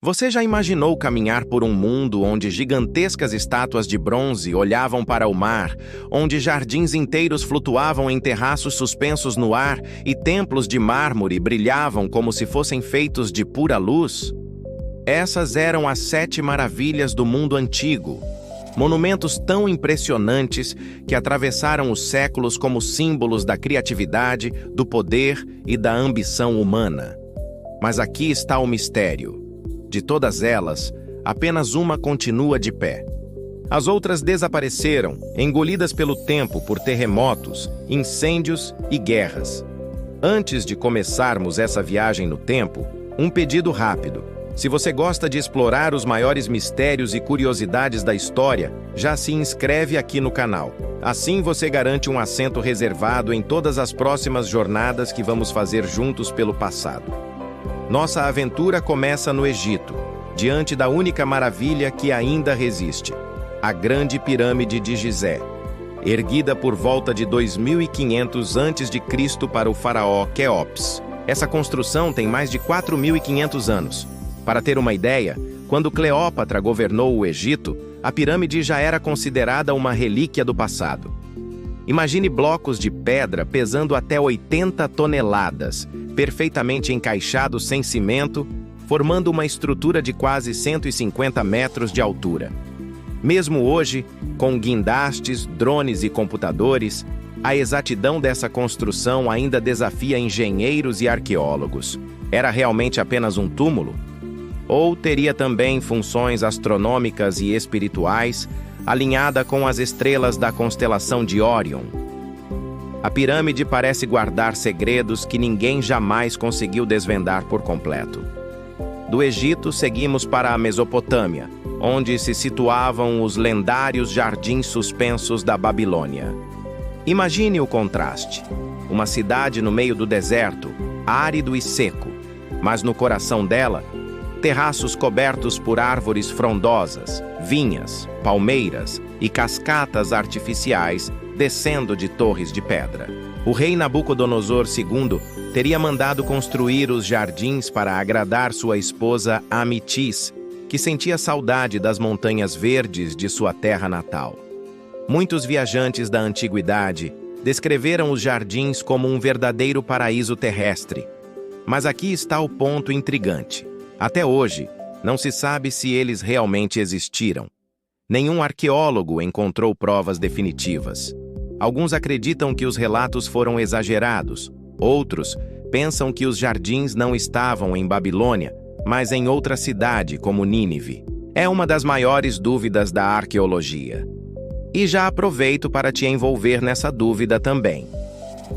Você já imaginou caminhar por um mundo onde gigantescas estátuas de bronze olhavam para o mar, onde jardins inteiros flutuavam em terraços suspensos no ar e templos de mármore brilhavam como se fossem feitos de pura luz? Essas eram as 7 maravilhas do mundo antigo. Monumentos tão impressionantes que atravessaram os séculos como símbolos da criatividade, do poder e da ambição humana. Mas aqui está o mistério. De todas elas, apenas uma continua de pé. As outras desapareceram, engolidas pelo tempo por terremotos, incêndios e guerras. Antes de começarmos essa viagem no tempo, um pedido rápido. Se você gosta de explorar os maiores mistérios e curiosidades da história, já se inscreve aqui no canal. Assim você garante um assento reservado em todas as próximas jornadas que vamos fazer juntos pelo passado. Nossa aventura começa no Egito, diante da única maravilha que ainda resiste, a Grande Pirâmide de Gizé, erguida por volta de 2500 a.C. para o faraó Quéops. Essa construção tem mais de 4.500 anos. Para ter uma ideia, quando Cleópatra governou o Egito, a pirâmide já era considerada uma relíquia do passado. Imagine blocos de pedra pesando até 80 toneladas, perfeitamente encaixados sem cimento, formando uma estrutura de quase 150 metros de altura. Mesmo hoje, com guindastes, drones e computadores, a exatidão dessa construção ainda desafia engenheiros e arqueólogos. Era realmente apenas um túmulo? Ou teria também funções astronômicas e espirituais, alinhada com as estrelas da constelação de Órion? A pirâmide parece guardar segredos que ninguém jamais conseguiu desvendar por completo. Do Egito, seguimos para a Mesopotâmia, onde se situavam os lendários jardins suspensos da Babilônia. Imagine o contraste. Uma cidade no meio do deserto, árido e seco, mas no coração dela, terraços cobertos por árvores frondosas, vinhas, palmeiras e cascatas artificiais descendo de torres de pedra. O rei Nabucodonosor II teria mandado construir os jardins para agradar sua esposa Amitis, que sentia saudade das montanhas verdes de sua terra natal. Muitos viajantes da antiguidade descreveram os jardins como um verdadeiro paraíso terrestre. Mas aqui está o ponto intrigante. Até hoje, não se sabe se eles realmente existiram. Nenhum arqueólogo encontrou provas definitivas. Alguns acreditam que os relatos foram exagerados. Outros pensam que os jardins não estavam em Babilônia, mas em outra cidade, como Nínive. É uma das maiores dúvidas da arqueologia. E já aproveito para te envolver nessa dúvida também.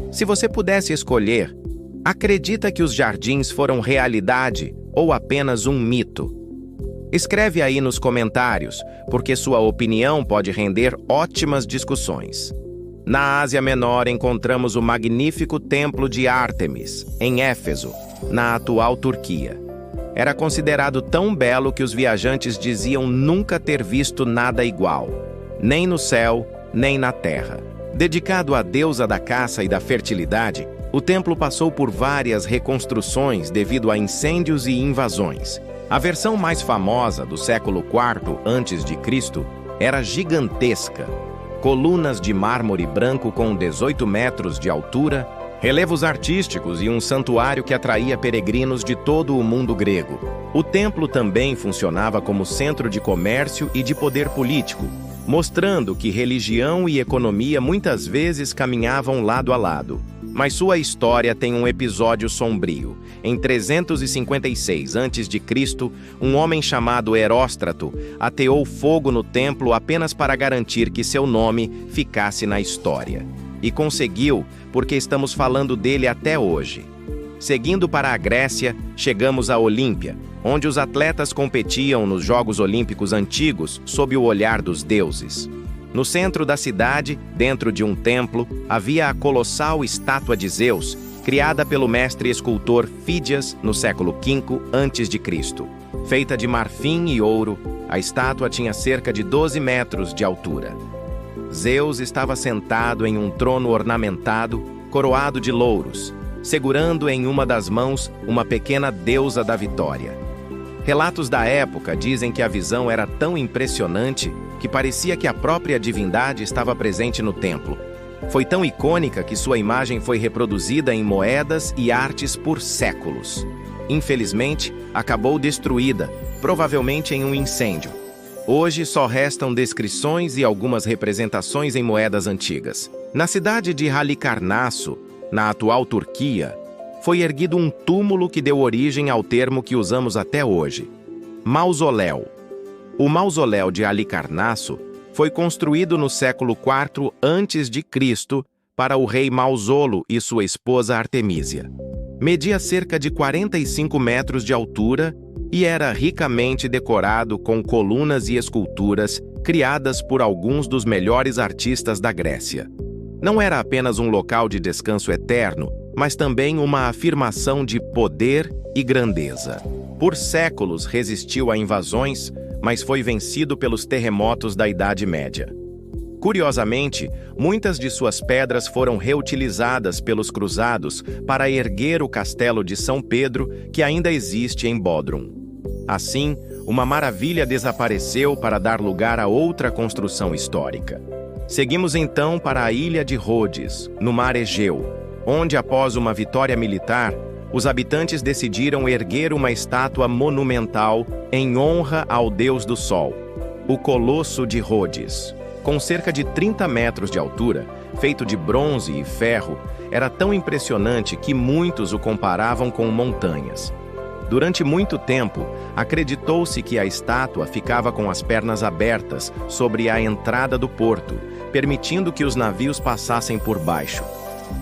Se você pudesse escolher, acredita que os jardins foram realidade ou apenas um mito? Escreve aí nos comentários, porque sua opinião pode render ótimas discussões. Na Ásia Menor encontramos o magnífico Templo de Ártemis, em Éfeso, na atual Turquia. Era considerado tão belo que os viajantes diziam nunca ter visto nada igual, nem no céu, nem na terra. Dedicado à deusa da caça e da fertilidade, o templo passou por várias reconstruções devido a incêndios e invasões. A versão mais famosa do século IV a.C. era gigantesca. Colunas de mármore branco com 18 metros de altura, relevos artísticos e um santuário que atraía peregrinos de todo o mundo grego. O templo também funcionava como centro de comércio e de poder político, mostrando que religião e economia muitas vezes caminhavam lado a lado. Mas sua história tem um episódio sombrio. Em 356 a.C., um homem chamado Heróstrato ateou fogo no templo apenas para garantir que seu nome ficasse na história. E conseguiu, porque estamos falando dele até hoje. Seguindo para a Grécia, chegamos a Olímpia, onde os atletas competiam nos Jogos Olímpicos antigos sob o olhar dos deuses. No centro da cidade, dentro de um templo, havia a colossal estátua de Zeus, criada pelo mestre escultor Fídias no século V a.C. Feita de marfim e ouro, a estátua tinha cerca de 12 metros de altura. Zeus estava sentado em um trono ornamentado, coroado de louros, segurando em uma das mãos uma pequena deusa da vitória. Relatos da época dizem que a visão era tão impressionante que parecia que a própria divindade estava presente no templo. Foi tão icônica que sua imagem foi reproduzida em moedas e artes por séculos. Infelizmente, acabou destruída, provavelmente em um incêndio. Hoje só restam descrições e algumas representações em moedas antigas. Na cidade de Halicarnasso, na atual Turquia, foi erguido um túmulo que deu origem ao termo que usamos até hoje: mausoléu. O mausoléu de Halicarnasso foi construído no século IV a.C. para o rei Mausolo e sua esposa Artemísia. Media cerca de 45 metros de altura e era ricamente decorado com colunas e esculturas criadas por alguns dos melhores artistas da Grécia. Não era apenas um local de descanso eterno, mas também uma afirmação de poder e grandeza. Por séculos resistiu a invasões, mas foi vencido pelos terremotos da Idade Média. Curiosamente, muitas de suas pedras foram reutilizadas pelos cruzados para erguer o castelo de São Pedro, que ainda existe em Bodrum. Assim, uma maravilha desapareceu para dar lugar a outra construção histórica. Seguimos então para a ilha de Rhodes, no mar Egeu, onde, após uma vitória militar, os habitantes decidiram erguer uma estátua monumental em honra ao deus do sol, o Colosso de Rhodes. Com cerca de 30 metros de altura, feito de bronze e ferro, era tão impressionante que muitos o comparavam com montanhas. Durante muito tempo, acreditou-se que a estátua ficava com as pernas abertas sobre a entrada do porto, permitindo que os navios passassem por baixo.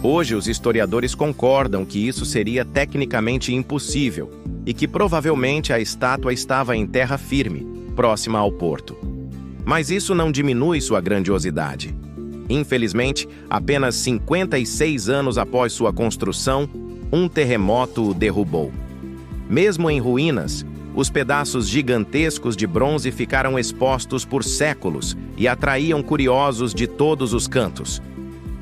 Hoje, os historiadores concordam que isso seria tecnicamente impossível e que provavelmente a estátua estava em terra firme, próxima ao porto. Mas isso não diminui sua grandiosidade. Infelizmente, apenas 56 anos após sua construção, um terremoto o derrubou. Mesmo em ruínas, os pedaços gigantescos de bronze ficaram expostos por séculos e atraíam curiosos de todos os cantos.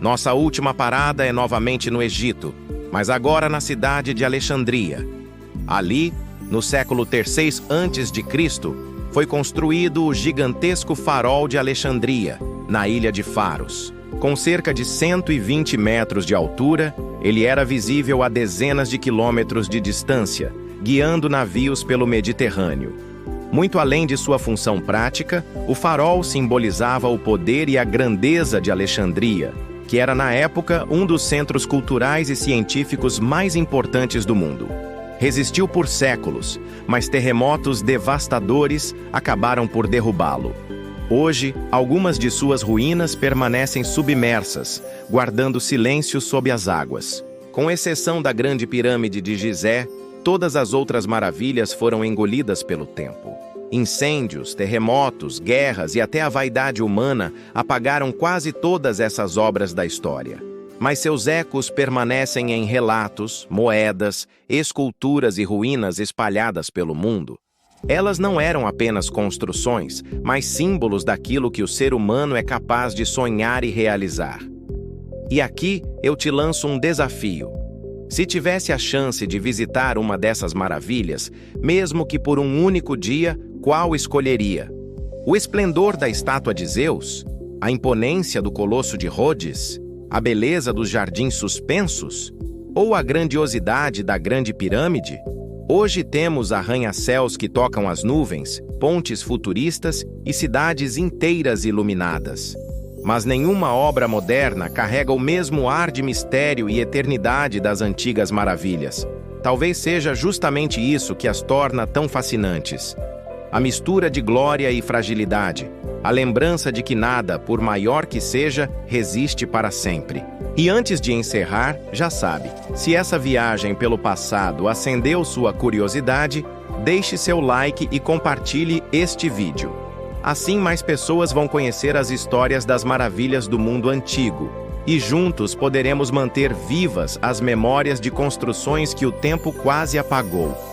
Nossa última parada é novamente no Egito, mas agora na cidade de Alexandria. Ali, no século III a.C., foi construído o gigantesco farol de Alexandria, na ilha de Faros. Com cerca de 120 metros de altura, ele era visível a dezenas de quilômetros de distância, guiando navios pelo Mediterrâneo. Muito além de sua função prática, o farol simbolizava o poder e a grandeza de Alexandria, que era na época um dos centros culturais e científicos mais importantes do mundo. Resistiu por séculos, mas terremotos devastadores acabaram por derrubá-lo. Hoje, algumas de suas ruínas permanecem submersas, guardando silêncio sob as águas. Com exceção da Grande Pirâmide de Gizé, todas as outras maravilhas foram engolidas pelo tempo. Incêndios, terremotos, guerras e até a vaidade humana apagaram quase todas essas obras da história. Mas seus ecos permanecem em relatos, moedas, esculturas e ruínas espalhadas pelo mundo. Elas não eram apenas construções, mas símbolos daquilo que o ser humano é capaz de sonhar e realizar. E aqui eu te lanço um desafio. Se tivesse a chance de visitar uma dessas maravilhas, mesmo que por um único dia, qual escolheria? O esplendor da estátua de Zeus? A imponência do Colosso de Rhodes? A beleza dos jardins suspensos? Ou a grandiosidade da Grande Pirâmide? Hoje temos arranha-céus que tocam as nuvens, pontes futuristas e cidades inteiras iluminadas. Mas nenhuma obra moderna carrega o mesmo ar de mistério e eternidade das antigas maravilhas. Talvez seja justamente isso que as torna tão fascinantes. A mistura de glória e fragilidade, a lembrança de que nada, por maior que seja, resiste para sempre. E antes de encerrar, já sabe, se essa viagem pelo passado acendeu sua curiosidade, deixe seu like e compartilhe este vídeo. Assim mais pessoas vão conhecer as histórias das maravilhas do mundo antigo, e juntos poderemos manter vivas as memórias de construções que o tempo quase apagou.